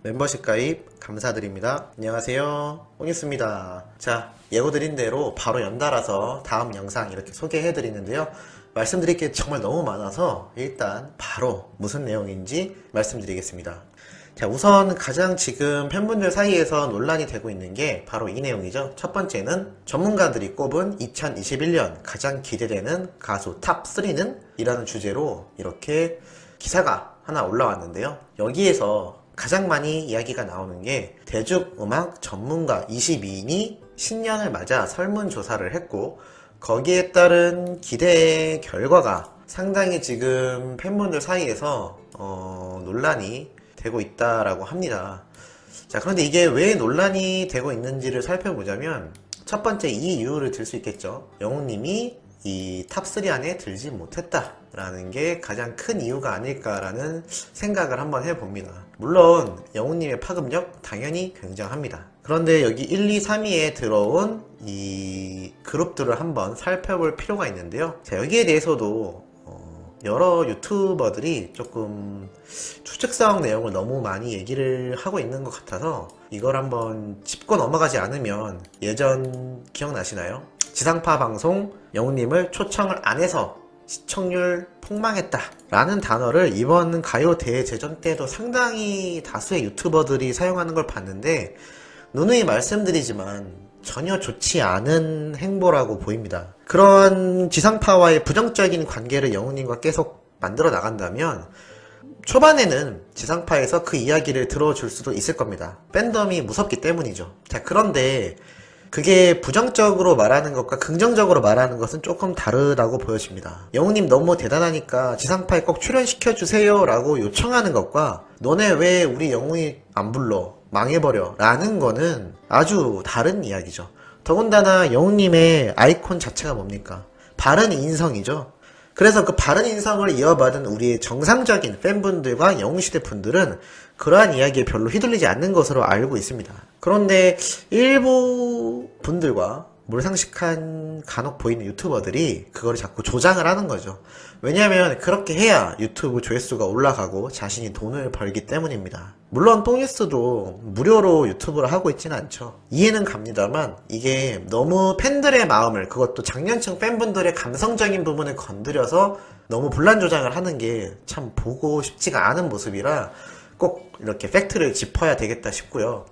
멤버십 가입 감사드립니다. 안녕하세요, 홍익수입니다. 자, 예고드린 대로 바로 연달아서 다음 영상 이렇게 소개해드리는데요. 말씀드릴 게 정말 너무 많아서 일단 바로 무슨 내용인지 말씀드리겠습니다. 자, 우선 가장 지금 팬분들 사이에서 논란이 되고 있는 게 바로 이 내용이죠. 첫 번째는 전문가들이 꼽은 2021년 가장 기대되는 가수 탑3는? 이라는 주제로 이렇게 기사가 하나 올라왔는데요. 여기에서 가장 많이 이야기가 나오는 게 대중음악 전문가 22인이 신년을 맞아 설문조사를 했고, 거기에 따른 기대 결과가 상당히 지금 팬분들 사이에서 논란이 되고 있다라고 합니다. 자, 그런데 이게 왜 논란이 되고 있는지를 살펴보자면 첫 번째 이 이유를 들 수 있겠죠. 영웅님이 이 탑3 안에 들지 못했다라는 게 가장 큰 이유가 아닐까라는 생각을 한번 해봅니다. 물론 영웅님의 파급력 당연히 굉장합니다. 그런데 여기 1, 2, 3위에 들어온 이 그룹들을 한번 살펴볼 필요가 있는데요. 자, 여기에 대해서도 여러 유튜버들이 조금 추측성 내용을 너무 많이 얘기를 하고 있는 것 같아서 이걸 한번 짚고 넘어가지 않으면, 예전 기억나시나요? 지상파 방송 영웅님을 초청을 안 해서 시청률 폭망했다 라는 단어를 이번 가요 대제전 때도 상당히 다수의 유튜버들이 사용하는 걸 봤는데, 누누이 말씀드리지만 전혀 좋지 않은 행보라고 보입니다. 그런 지상파와의 부정적인 관계를 영웅님과 계속 만들어 나간다면 초반에는 지상파에서 그 이야기를 들어줄 수도 있을 겁니다. 팬덤이 무섭기 때문이죠. 자, 그런데 그게 부정적으로 말하는 것과 긍정적으로 말하는 것은 조금 다르다고 보여집니다. 영웅님 너무 대단하니까 지상파에 꼭 출연시켜주세요 라고 요청하는 것과 너네 왜 우리 영웅이 안 불러? 망해버려 라는 거는 아주 다른 이야기죠. 더군다나 영웅님의 아이콘 자체가 뭡니까? 바른 인성이죠. 그래서 그 바른 인성을 이어받은 우리의 정상적인 팬분들과 영웅시대 분들은 그러한 이야기에 별로 휘둘리지 않는 것으로 알고 있습니다. 그런데 일부 분들과 몰상식한 간혹 보이는 유튜버들이 그거를 자꾸 조장을 하는 거죠. 왜냐하면 그렇게 해야 유튜브 조회수가 올라가고 자신이 돈을 벌기 때문입니다. 물론 똥뉴스도 무료로 유튜브를 하고 있지는 않죠. 이해는 갑니다만 이게 너무 팬들의 마음을, 그것도 장년층 팬분들의 감성적인 부분을 건드려서 너무 분란 조장을 하는 게 참 보고 싶지가 않은 모습이라 꼭 이렇게 팩트를 짚어야 되겠다 싶고요.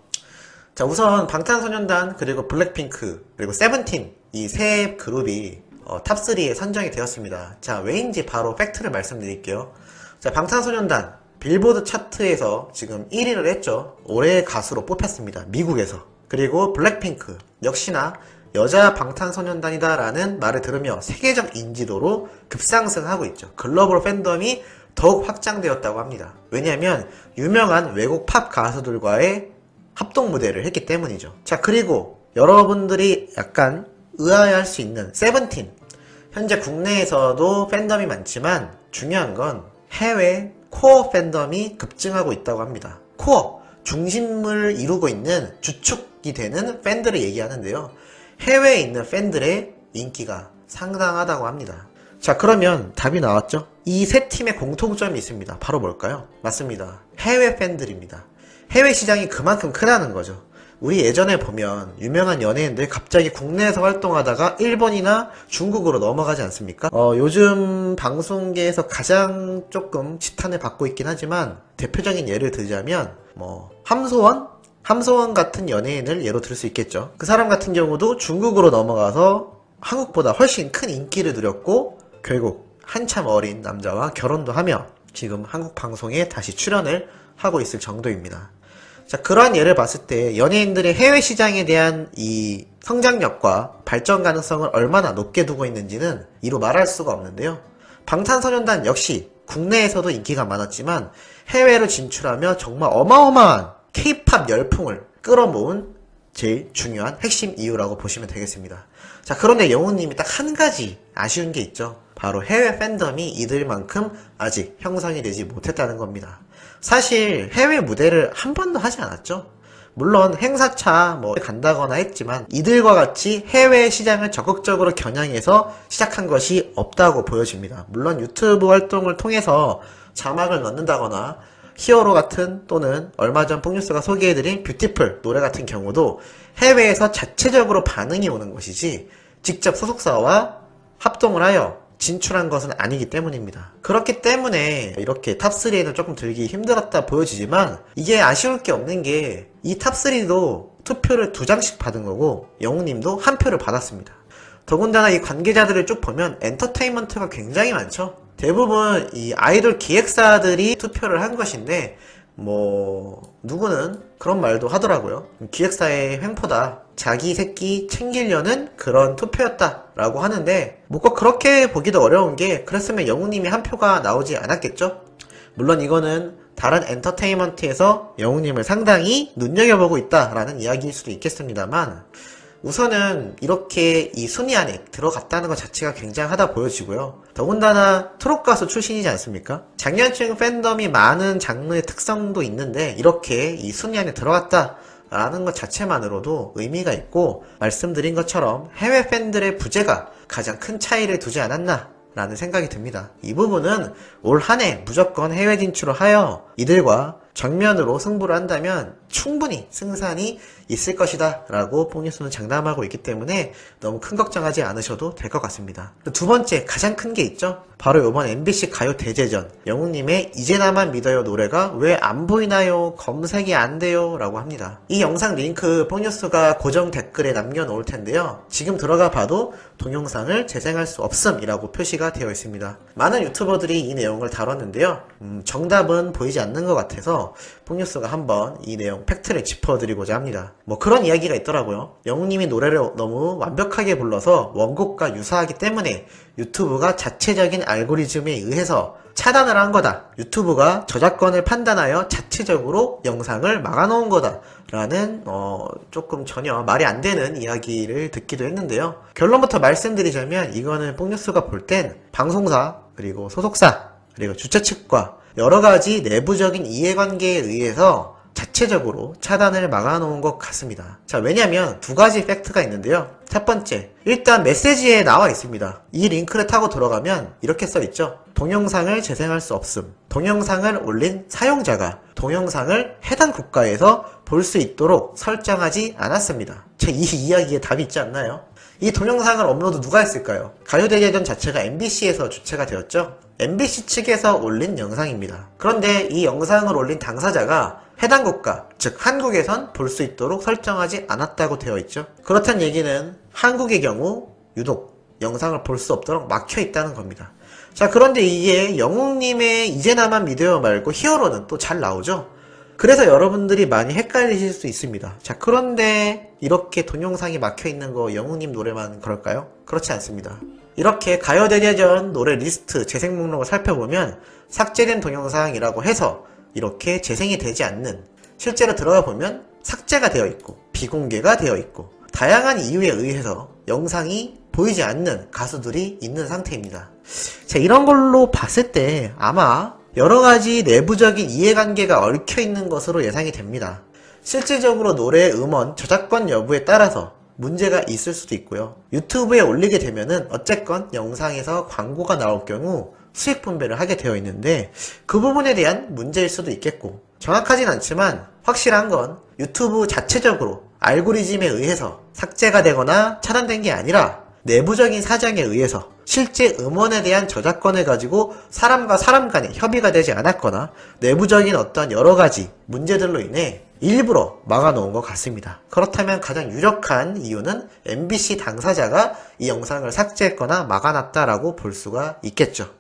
자, 우선 방탄소년단, 그리고 블랙핑크, 그리고 세븐틴, 이 세 그룹이 탑3에 선정이 되었습니다. 자, 왜인지 바로 팩트를 말씀드릴게요. 자, 방탄소년단 빌보드 차트에서 지금 1위를 했죠. 올해의 가수로 뽑혔습니다. 미국에서. 그리고 블랙핑크 역시나 여자 방탄소년단이다 라는 말을 들으며 세계적 인지도로 급상승하고 있죠. 글로벌 팬덤이 더욱 확장되었다고 합니다. 왜냐하면 유명한 외국 팝 가수들과의 합동 무대를 했기 때문이죠. 자, 그리고 여러분들이 약간 의아해할 수 있는 세븐틴, 현재 국내에서도 팬덤이 많지만 중요한 건 해외 코어 팬덤이 급증하고 있다고 합니다. 코어, 중심을 이루고 있는 주축이 되는 팬들을 얘기하는데요. 해외에 있는 팬들의 인기가 상당하다고 합니다. 자, 그러면 답이 나왔죠? 이 세 팀의 공통점이 있습니다. 바로 뭘까요? 맞습니다. 해외 팬들입니다. 해외 시장이 그만큼 크다는 거죠. 우리 예전에 보면 유명한 연예인들 갑자기 국내에서 활동하다가 일본이나 중국으로 넘어가지 않습니까? 요즘 방송계에서 가장 조금 지탄을 받고 있긴 하지만 대표적인 예를 들자면 함소원 같은 연예인을 예로 들 수 있겠죠. 그 사람 같은 경우도 중국으로 넘어가서 한국보다 훨씬 큰 인기를 누렸고 결국 한참 어린 남자와 결혼도 하며 지금 한국 방송에 다시 출연을 하고 있을 정도입니다. 자, 그러한 예를 봤을 때 연예인들의 해외 시장에 대한 이 성장력과 발전 가능성을 얼마나 높게 두고 있는지는 이루 말할 수가 없는데요. 방탄소년단 역시 국내에서도 인기가 많았지만 해외로 진출하며 정말 어마어마한 K-팝 열풍을 끌어모은 제일 중요한 핵심 이유라고 보시면 되겠습니다. 자, 그런데 영웅님이 딱 한 가지 아쉬운 게 있죠. 바로 해외 팬덤이 이들만큼 아직 형성이 되지 못했다는 겁니다. 사실 해외 무대를 한 번도 하지 않았죠. 물론 행사차 간다거나 했지만 이들과 같이 해외 시장을 적극적으로 겨냥해서 시작한 것이 없다고 보여집니다. 물론 유튜브 활동을 통해서 자막을 넣는다거나 히어로 같은 또는 얼마 전 폭뉴스가 소개해드린 뷰티풀 노래 같은 경우도 해외에서 자체적으로 반응이 오는 것이지 직접 소속사와 합동을 하여 진출한 것은 아니기 때문입니다. 그렇기 때문에 이렇게 탑3에는 조금 들기 힘들었다 보여지지만 이게 아쉬울 게 없는 게 이 탑3도 투표를 2장씩 받은 거고 영웅님도 1표를 받았습니다. 더군다나 이 관계자들을 쭉 보면 엔터테인먼트가 굉장히 많죠. 대부분 이 아이돌 기획사들이 투표를 한 것인데 누구는 그런 말도 하더라고요. 기획사의 횡포다. 자기 새끼 챙기려는 그런 투표였다 라고 하는데 꼭 그렇게 보기도 어려운 게 그랬으면 영웅님이 1표가 나오지 않았겠죠? 물론 이거는 다른 엔터테인먼트에서 영웅님을 상당히 눈여겨보고 있다라는 이야기일 수도 있겠습니다만 우선은 이렇게 이 순위 안에 들어갔다는 것 자체가 굉장하다 보여지고요. 더군다나 트롯 가수 출신이지 않습니까? 장년층 팬덤이 많은 장르의 특성도 있는데 이렇게 이 순위 안에 들어갔다 라는 것 자체만으로도 의미가 있고 말씀드린 것처럼 해외 팬들의 부재가 가장 큰 차이를 두지 않았나 라는 생각이 듭니다. 이 부분은 올 한 해 무조건 해외 진출을 하여 이들과 정면으로 승부를 한다면 충분히 승산이 있을 것이다 라고 폭뉴스는 장담하고 있기 때문에 너무 큰 걱정하지 않으셔도 될 것 같습니다. 두 번째 가장 큰 게 있죠. 바로 이번 MBC 가요 대제전 영웅님의 이제 나만 믿어요 노래가 왜 안 보이나요? 검색이 안 돼요 라고 합니다. 이 영상 링크 폭뉴스가 고정 댓글에 남겨놓을 텐데요. 지금 들어가 봐도 동영상을 재생할 수 없음 이라고 표시가 되어 있습니다. 많은 유튜버들이 이 내용을 다뤘는데요. 정답은 보이지 않는 것 같아서 폭뉴스가 한번 이 내용 팩트를 짚어드리고자 합니다. 그런 이야기가 있더라고요. 영웅님이 노래를 너무 완벽하게 불러서 원곡과 유사하기 때문에 유튜브가 자체적인 알고리즘에 의해서 차단을 한 거다. 유튜브가 저작권을 판단하여 자체적으로 영상을 막아놓은 거다. 라는 조금 전혀 말이 안 되는 이야기를 듣기도 했는데요. 결론부터 말씀드리자면 이거는 폭뉴스가 볼 땐 방송사 그리고 소속사 그리고 주최 측과 여러가지 내부적인 이해관계에 의해서 자체적으로 차단을 막아놓은 것 같습니다. 자, 왜냐면 두 가지 팩트가 있는데요. 첫 번째, 일단 메시지에 나와 있습니다. 이 링크를 타고 들어가면 이렇게 써있죠. 동영상을 재생할 수 없음. 동영상을 올린 사용자가 동영상을 해당 국가에서 볼 수 있도록 설정하지 않았습니다. 이 이야기에 답이 있지 않나요? 이 동영상을 업로드 누가 했을까요? 가요대제전 자체가 MBC에서 주최가 되었죠. MBC 측에서 올린 영상입니다. 그런데 이 영상을 올린 당사자가 해당 국가, 즉 한국에선 볼 수 있도록 설정하지 않았다고 되어 있죠. 그렇다는 얘기는 한국의 경우 유독 영상을 볼 수 없도록 막혀 있다는 겁니다. 자, 그런데 이게 영웅님의 이제 나만 믿어요 말고 히어로는 또 잘 나오죠. 그래서 여러분들이 많이 헷갈리실 수 있습니다. 자, 그런데 이렇게 동영상이 막혀 있는 거 영웅님 노래만 그럴까요? 그렇지 않습니다. 이렇게 가요대제전 노래 리스트 재생 목록을 살펴보면 삭제된 동영상이라고 해서 이렇게 재생이 되지 않는, 실제로 들어가 보면 삭제가 되어 있고 비공개가 되어 있고 다양한 이유에 의해서 영상이 보이지 않는 가수들이 있는 상태입니다. 자, 이런 걸로 봤을 때 아마 여러가지 내부적인 이해관계가 얽혀있는 것으로 예상이 됩니다. 실질적으로 노래의 음원, 저작권 여부에 따라서 문제가 있을 수도 있고요. 유튜브에 올리게 되면은 어쨌건 영상에서 광고가 나올 경우 수익 분배를 하게 되어 있는데 그 부분에 대한 문제일 수도 있겠고, 정확하진 않지만 확실한 건 유튜브 자체적으로 알고리즘에 의해서 삭제가 되거나 차단된 게 아니라 내부적인 사정에 의해서 실제 음원에 대한 저작권을 가지고 사람과 사람 간에 협의가 되지 않았거나 내부적인 어떤 여러가지 문제들로 인해 일부러 막아놓은 것 같습니다. 그렇다면 가장 유력한 이유는 MBC 당사자가 이 영상을 삭제했거나 막아놨다라고 볼 수가 있겠죠.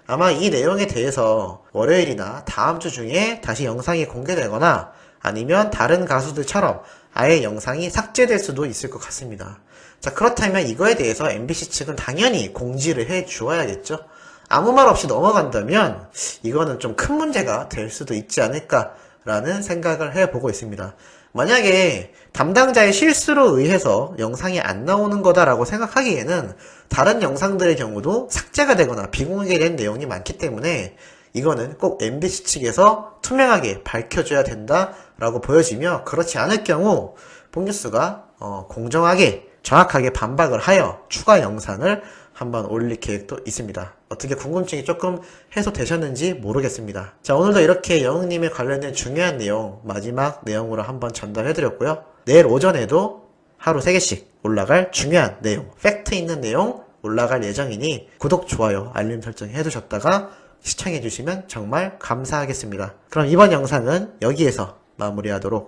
아마 이 내용에 대해서 월요일이나 다음 주 중에 다시 영상이 공개되거나 아니면 다른 가수들처럼 아예 영상이 삭제될 수도 있을 것 같습니다. 자, 그렇다면 이거에 대해서 MBC 측은 당연히 공지를 해 주어야겠죠. 아무 말 없이 넘어간다면 이거는 좀 큰 문제가 될 수도 있지 않을까라는 생각을 해보고 있습니다. 만약에 담당자의 실수로 의해서 영상이 안 나오는 거다라고 생각하기에는 다른 영상들의 경우도 삭제가 되거나 비공개된 내용이 많기 때문에 이거는 꼭 MBC 측에서 투명하게 밝혀줘야 된다라고 보여지며, 그렇지 않을 경우 폭뉴스가 공정하게 정확하게 반박을 하여 추가 영상을 한번 올릴 계획도 있습니다. 어떻게 궁금증이 조금 해소되셨는지 모르겠습니다. 자, 오늘도 이렇게 영웅님에 관련된 중요한 내용 마지막 내용으로 한번 전달해드렸고요. 내일 오전에도 하루 3개씩 올라갈 중요한 내용, 팩트 있는 내용 올라갈 예정이니 구독, 좋아요, 알림 설정 해두셨다가 시청해주시면 정말 감사하겠습니다. 그럼 이번 영상은 여기에서 마무리하도록